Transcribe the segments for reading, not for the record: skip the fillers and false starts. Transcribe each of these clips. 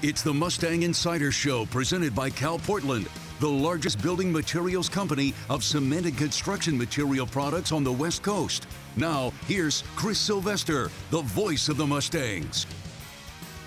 It's the Mustang Insider Show presented by Cal Portland, the largest building materials company of cement and construction material products on the West Coast. Now, here's Chris Sylvester, the voice of the Mustangs.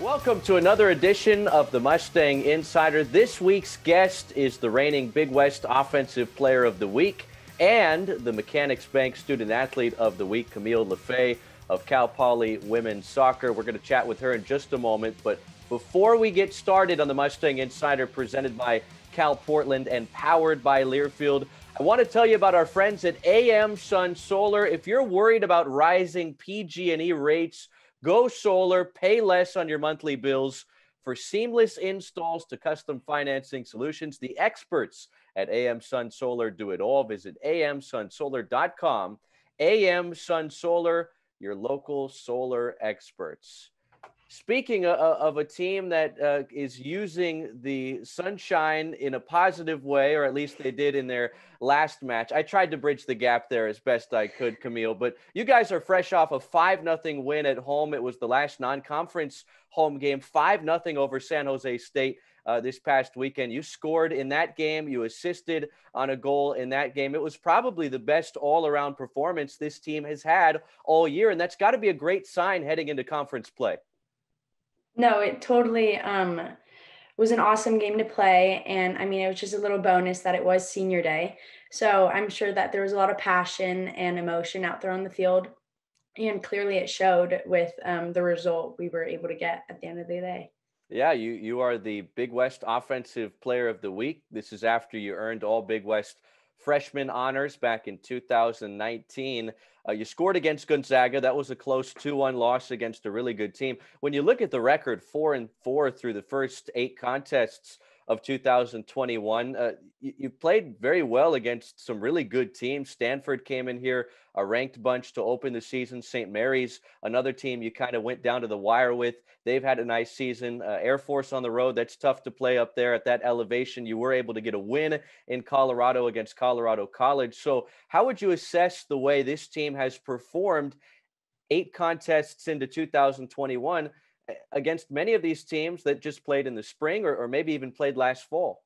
Welcome to another edition of the Mustang Insider. This week's guest is the reigning Big West Offensive Player of the Week and the Mechanics Bank Student Athlete of the Week, Camille Lafaix of Cal Poly Women's Soccer. We're going to chat with her in just a moment, but before we get started on the Mustang Insider presented by Cal Portland and powered by Learfield, I want to tell you about our friends at AM Sun Solar. If you're worried about rising PG&E rates, go solar, pay less on your monthly bills. For seamless installs to custom financing solutions, the experts at AM Sun Solar do it all. Visit amsunsolar.com. AM Sun Solar, your local solar experts. Speaking of a team that is using the sunshine in a positive way, or at least they did in their last match. I tried to bridge the gap there as best I could, Camille, but you guys are fresh off a 5-0 win at home. It was the last non-conference home game, 5-0 over San Jose State this past weekend. You scored in that game. You assisted on a goal in that game. It was probably the best all-around performance this team has had all year, and that's got to be a great sign heading into conference play. No, it totally was an awesome game to play. And I mean, it was just a little bonus that it was senior day. So I'm sure that there was a lot of passion and emotion out there on the field. And clearly it showed with the result we were able to get at the end of the day. Yeah, you are the Big West Offensive Player of the Week. This is after you earned all Big West freshman honors back in 2019. You scored against Gonzaga. That was a close 2-1 loss against a really good team. When you look at the record, 4-4 through the first 8 contests of 2021, you played very well against some really good teams. Stanford came in here, a ranked bunch to open the season. St. Mary's, another team you kind of went down to the wire with. They've had a nice season. Air Force on the road, that's tough to play up there at that elevation. You were able to get a win in Colorado against Colorado College. So how would you assess the way this team has performed 8 contests into 2021 against many of these teams that just played in the spring or maybe even played last fall?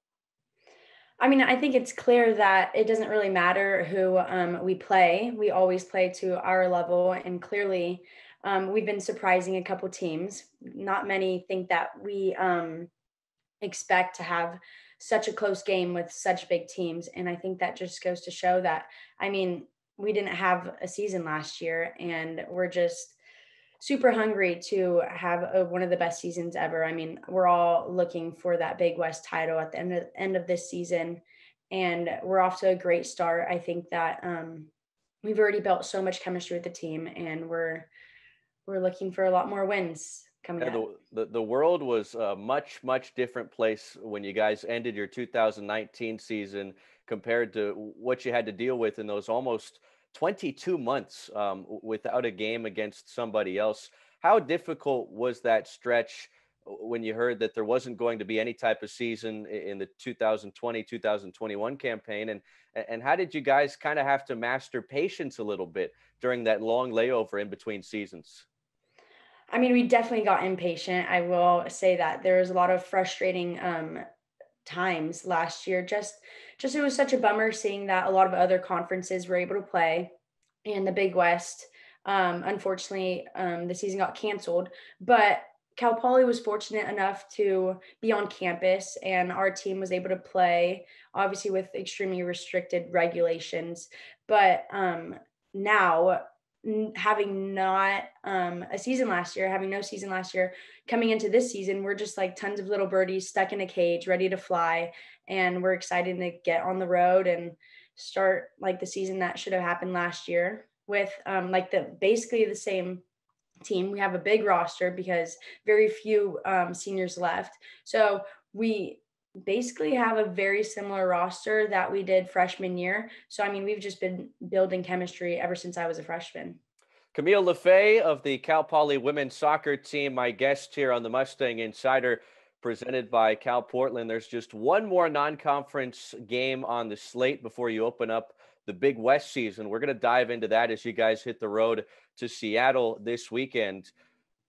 I mean, I think it's clear that it doesn't really matter who we play. We always play to our level. And clearly we've been surprising a couple teams. Not many think that we expect to have such a close game with such big teams. And I think that just goes to show that, I mean, we didn't have a season last year and we're just super hungry to have one of the best seasons ever. I mean, we're all looking for that Big West title at the end of this season, and we're off to a great start. I think that we've already built so much chemistry with the team, and we're looking for a lot more wins coming up. The world was a much, much different place when you guys ended your 2019 season compared to what you had to deal with in those almost 22 months without a game against somebody else. How difficult was that stretch when you heard that there wasn't going to be any type of season in the 2020-2021 campaign? And how did you guys kind of have to master patience a little bit during that long layover in between seasons? I mean, we definitely got impatient. I will say that there was a lot of frustrating times last year. Just it was such a bummer seeing that a lot of other conferences were able to play, and the Big West, unfortunately, the season got canceled. But Cal Poly was fortunate enough to be on campus, and our team was able to play, obviously with extremely restricted regulations. But now, having not a season last year, having no season last year, coming into this season, we're just like tons of little birdies stuck in a cage, ready to fly. And we're excited to get on the road and start like the season that should have happened last year with basically the same team. We have a big roster because very few seniors left. So we basically have a very similar roster that we did freshman year. So, I mean, we've just been building chemistry ever since I was a freshman. Camille Lafaix of the Cal Poly women's soccer team, my guest here on the Mustang Insider, presented by Cal Portland. There's just one more non-conference game on the slate before you open up the Big West season. We're going to dive into that as you guys hit the road to Seattle this weekend.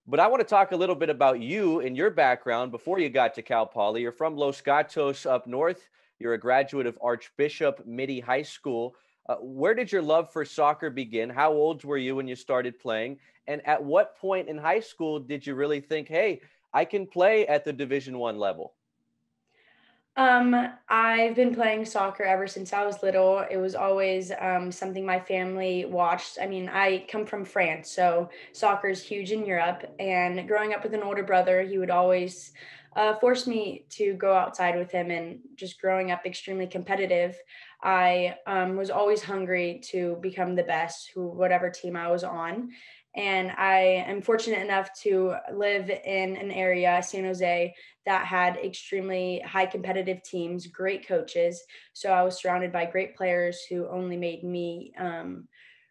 But I want to talk a little bit about you and your background before you got to Cal Poly. You're from Los Gatos up north. You're a graduate of Archbishop Mitty High School. Where did your love for soccer begin? How old were you when you started playing? And at what point in high school did you really think, hey, I can play at the Division I level? I've been playing soccer ever since I was little. It was always something my family watched. I mean, I come from France, so soccer is huge in Europe. And growing up with an older brother, he would always force me to go outside with him. And just growing up extremely competitive, I was always hungry to become the best, who whatever team I was on. And I am fortunate enough to live in an area, San Jose, that had extremely high competitive teams, great coaches. So I was surrounded by great players who only made me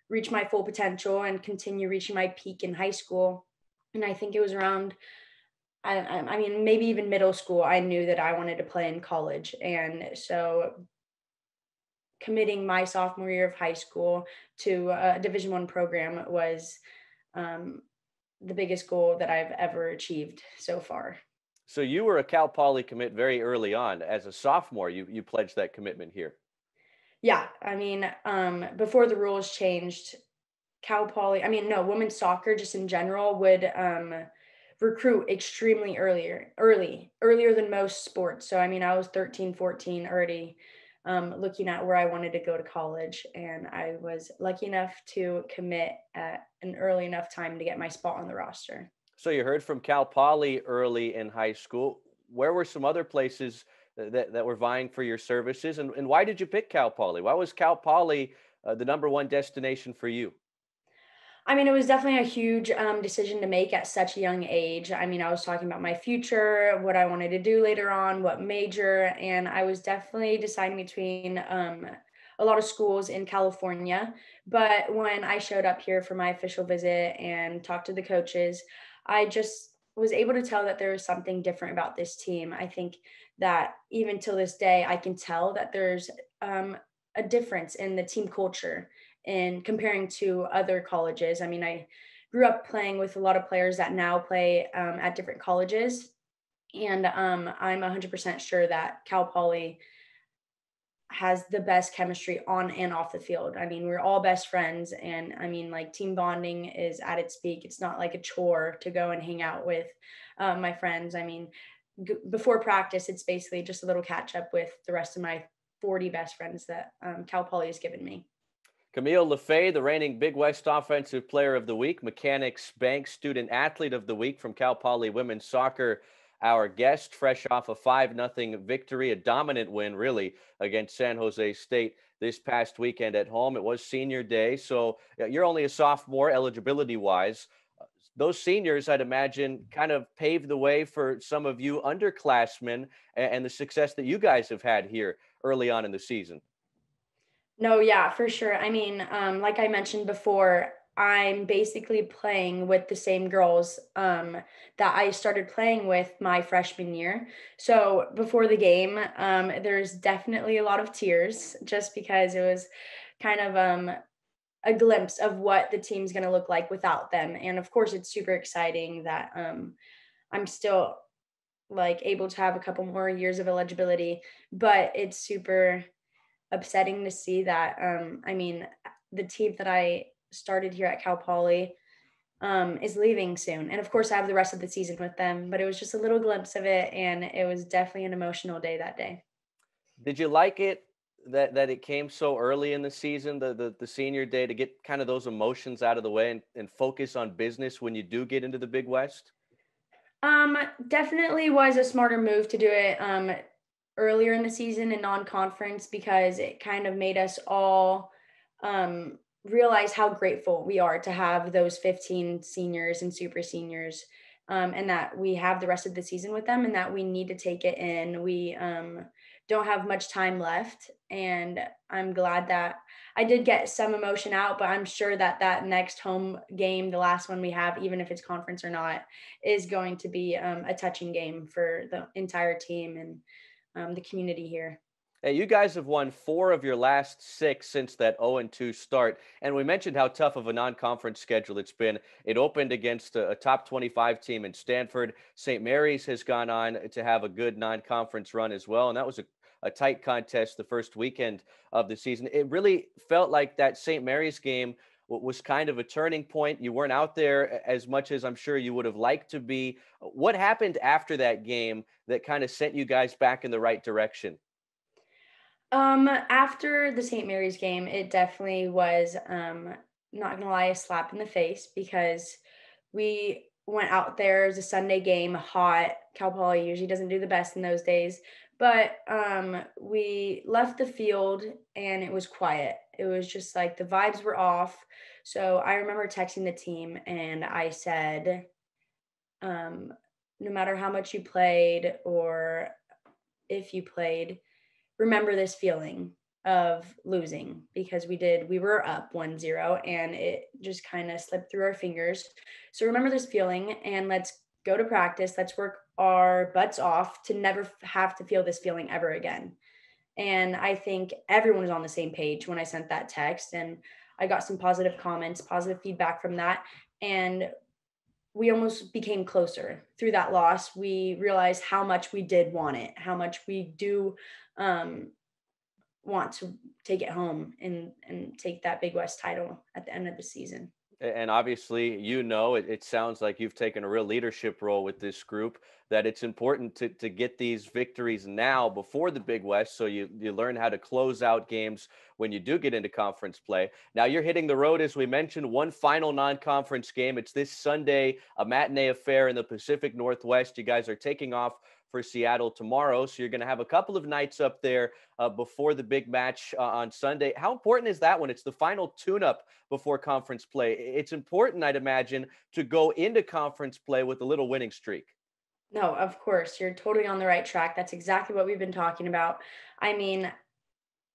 reach my full potential and continue reaching my peak in high school. And I think it was around, I mean, maybe even middle school, I knew that I wanted to play in college. And so committing my sophomore year of high school to a Division I program was um, the biggest goal that I've ever achieved so far. So you were a Cal Poly commit very early on. As a sophomore, you pledged that commitment here. Yeah, I mean, before the rules changed, Cal Poly, I mean, no, women's soccer just in general would recruit extremely earlier than most sports. So, I mean, I was 13, 14 already looking at where I wanted to go to college. And I was lucky enough to commit at an early enough time to get my spot on the roster. So you heard from Cal Poly early in high school. Where were some other places that were vying for your services? And why did you pick Cal Poly? Why was Cal Poly the number one destination for you? I mean, it was definitely a huge decision to make at such a young age. I mean, I was talking about my future, what I wanted to do later on, what major, and I was definitely deciding between a lot of schools in California. But when I showed up here for my official visit and talked to the coaches, I just was able to tell that there was something different about this team. I think that even till this day, I can tell that there's a difference in the team culture in comparing to other colleges. I mean, I grew up playing with a lot of players that now play at different colleges. And I'm 100% sure that Cal Poly has the best chemistry on and off the field. I mean, we're all best friends. And I mean, like team bonding is at its peak. It's not like a chore to go and hang out with my friends. I mean, before practice, it's basically just a little catch up with the rest of my 40 best friends that Cal Poly has given me. Camille Lafaix, the reigning Big West Offensive Player of the Week, Mechanics Bank Student Athlete of the Week from Cal Poly Women's Soccer, our guest, fresh off a 5-0 victory, a dominant win, really, against San Jose State this past weekend at home. It was senior day, so you're only a sophomore eligibility-wise. Those seniors, I'd imagine, kind of paved the way for some of you underclassmen and the success that you guys have had here early on in the season. No, yeah, for sure. I mean, like I mentioned before, I'm basically playing with the same girls that I started playing with my freshman year. So before the game, there's definitely a lot of tears just because it was kind of a glimpse of what the team's going to look like without them. And of course, it's super exciting that I'm still like able to have a couple more years of eligibility, but it's super upsetting to see that I mean the team that I started here at Cal Poly is leaving soon, and of course I have the rest of the season with them, but it was just a little glimpse of it, and it was definitely an emotional day that day. Did you like it that it came so early in the season, the senior day, to get kind of those emotions out of the way and focus on business when you do get into the Big West? Definitely was a smarter move to do it earlier in the season in non-conference because it kind of made us all realize how grateful we are to have those 15 seniors and super seniors, and that we have the rest of the season with them and that we need to take it in. We don't have much time left, and I'm glad that I did get some emotion out, but I'm sure that that next home game, the last one we have, even if it's conference or not, is going to be a touching game for the entire team and the community here. Hey, you guys have won 4 of your last 6 since that 0-2 start. And we mentioned how tough of a non-conference schedule it's been. It opened against a top 25 team in Stanford. St. Mary's has gone on to have a good non-conference run as well. And that was a tight contest the first weekend of the season. It really felt like that St. Mary's game was kind of a turning point. You weren't out there as much as I'm sure you would have liked to be. What happened after that game that kind of sent you guys back in the right direction? After the St. Mary's game, it definitely was, not gonna lie, a slap in the face because we went out there. It was a Sunday game, hot. Cal Poly usually doesn't do the best in those days, but we left the field and it was quiet. It was just like the vibes were off. So I remember texting the team and I said, um, no matter how much you played or if you played, remember this feeling of losing because we were up 1-0 and it just kind of slipped through our fingers. So remember this feeling and let's go to practice. Let's work our butts off to never have to feel this feeling ever again. And I think everyone was on the same page when I sent that text, and I got some positive comments, positive feedback from that. And we almost became closer through that loss. We realized how much we did want it, how much we do um, want to take it home and take that Big West title at the end of the season. And obviously, it sounds like you've taken a real leadership role with this group, that it's important to get these victories now before the Big West so you learn how to close out games when you do get into conference play. Now you're hitting the road, as we mentioned, one final non-conference game. It's this Sunday, a matinee affair in the Pacific Northwest. You guys are taking off for Seattle tomorrow, so you're going to have a couple of nights up there before the big match on Sunday. How important is that when it's the final tune-up before conference play? It's important, I'd imagine, to go into conference play with a little winning streak. No, of course, you're totally on the right track. That's exactly what we've been talking about. I mean,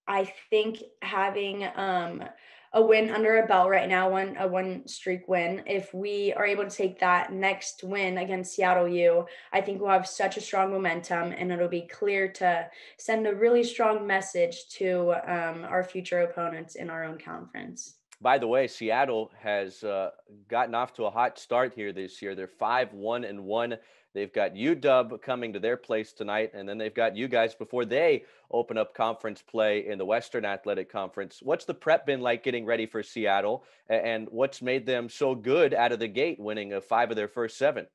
I think having a win under a belt right now, a one streak win, if we are able to take that next win against Seattle U, I think we'll have such a strong momentum and it'll be clear to send a really strong message to our future opponents in our own conference. By the way, Seattle has gotten off to a hot start here this year. They're 5-1-1. They've got UW coming to their place tonight, and then they've got you guys before they open up conference play in the Western Athletic Conference. What's the prep been like getting ready for Seattle, and what's made them so good out of the gate, winning 5 of their first 7?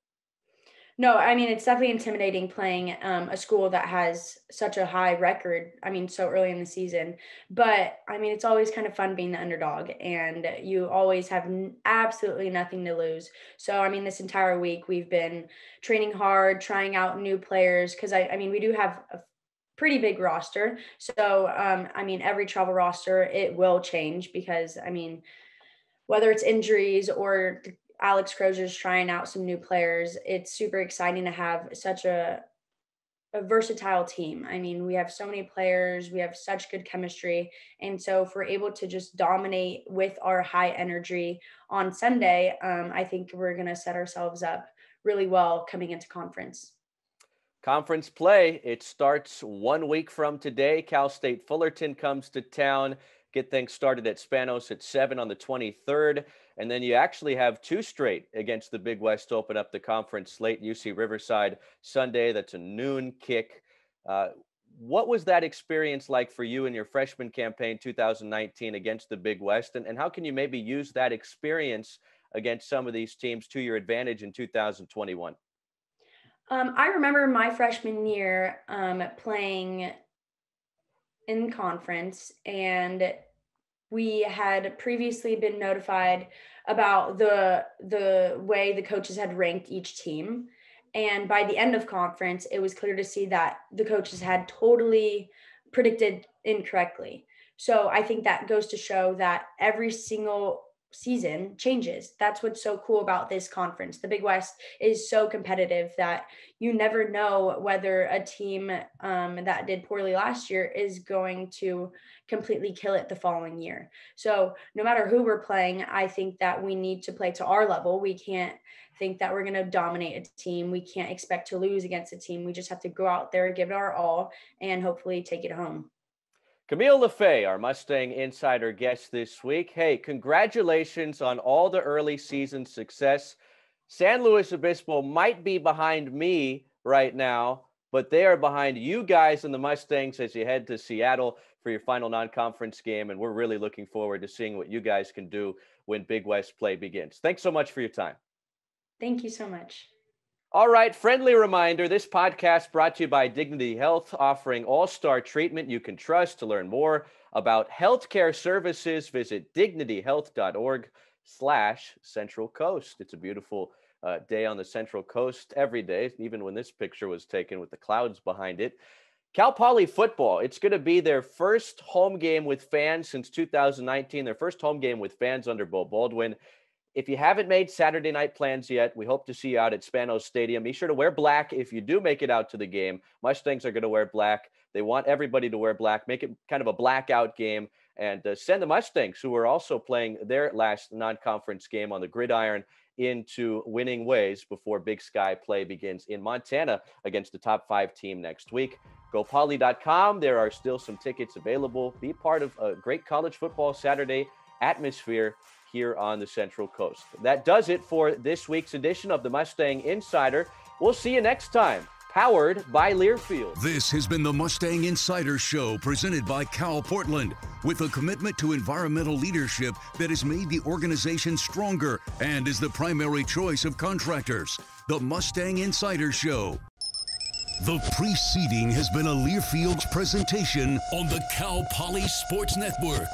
No, I mean, it's definitely intimidating playing a school that has such a high record. I mean, so early in the season. But I mean, it's always kind of fun being the underdog, and you always have absolutely nothing to lose. So, I mean, this entire week we've been training hard, trying out new players because I mean, we do have a pretty big roster. So, I mean, every travel roster, it will change because, I mean, whether it's injuries or Alex Crozier's trying out some new players, it's super exciting to have such a versatile team. I mean, we have so many players, we have such good chemistry. And so if we're able to just dominate with our high energy on Sunday, I think we're going to set ourselves up really well coming into conference. Conference play, it starts 1 week from today. Cal State Fullerton comes to town. Get things started at Spanos at 7 on the 23rd. And then you actually have 2 straight against the Big West to open up the conference slate. UC Riverside Sunday, that's a noon kick. Uh, what was that experience like for you in your freshman campaign 2019 against the Big West? And how can you maybe use that experience against some of these teams to your advantage in 2021? I remember my freshman year playing in conference, and we had previously been notified about the way the coaches had ranked each team. And by the end of conference, it was clear to see that the coaches had totally predicted incorrectly. So I think that goes to show that every single season changes. That's what's so cool about this conference. The Big West is so competitive that you never know whether a team that did poorly last year is going to completely kill it the following year. So no matter who we're playing, I think that we need to play to our level. We can't think that we're going to dominate a team. We can't expect to lose against a team. We just have to go out there, give it our all, and hopefully take it home. Camille Lafaix, our Mustang Insider guest this week. Hey, congratulations on all the early season success. San Luis Obispo might be behind me right now, but they are behind you guys in the Mustangs as you head to Seattle for your final non-conference game, and we're really looking forward to seeing what you guys can do when Big West play begins. Thanks so much for your time. Thank you so much. All right, friendly reminder, this podcast brought to you by Dignity Health, offering all-star treatment you can trust. To learn more about healthcare services, visit dignityhealth.org/Central Coast. It's a beautiful day on the Central Coast every day, even when this picture was taken with the clouds behind it. Cal Poly football, it's going to be their first home game with fans since 2019, their first home game with fans under Bo Baldwin. If you haven't made Saturday night plans yet, we hope to see you out at Spanos Stadium. Be sure to wear black if you do make it out to the game. Mustangs are going to wear black. They want everybody to wear black. Make it kind of a blackout game. And send the Mustangs, who are also playing their last non-conference game on the gridiron, into winning ways before Big Sky play begins in Montana against the top 5 team next week. GoPoly.com. There are still some tickets available. Be part of a great college football Saturday atmosphere here on the Central Coast. That does it for this week's edition of the Mustang Insider. We'll see you next time, powered by Learfield. This has been the Mustang Insider Show, presented by Cal Portland, with a commitment to environmental leadership that has made the organization stronger and is the primary choice of contractors. The Mustang Insider Show. The preceding has been a Learfield's presentation on the Cal Poly Sports Network.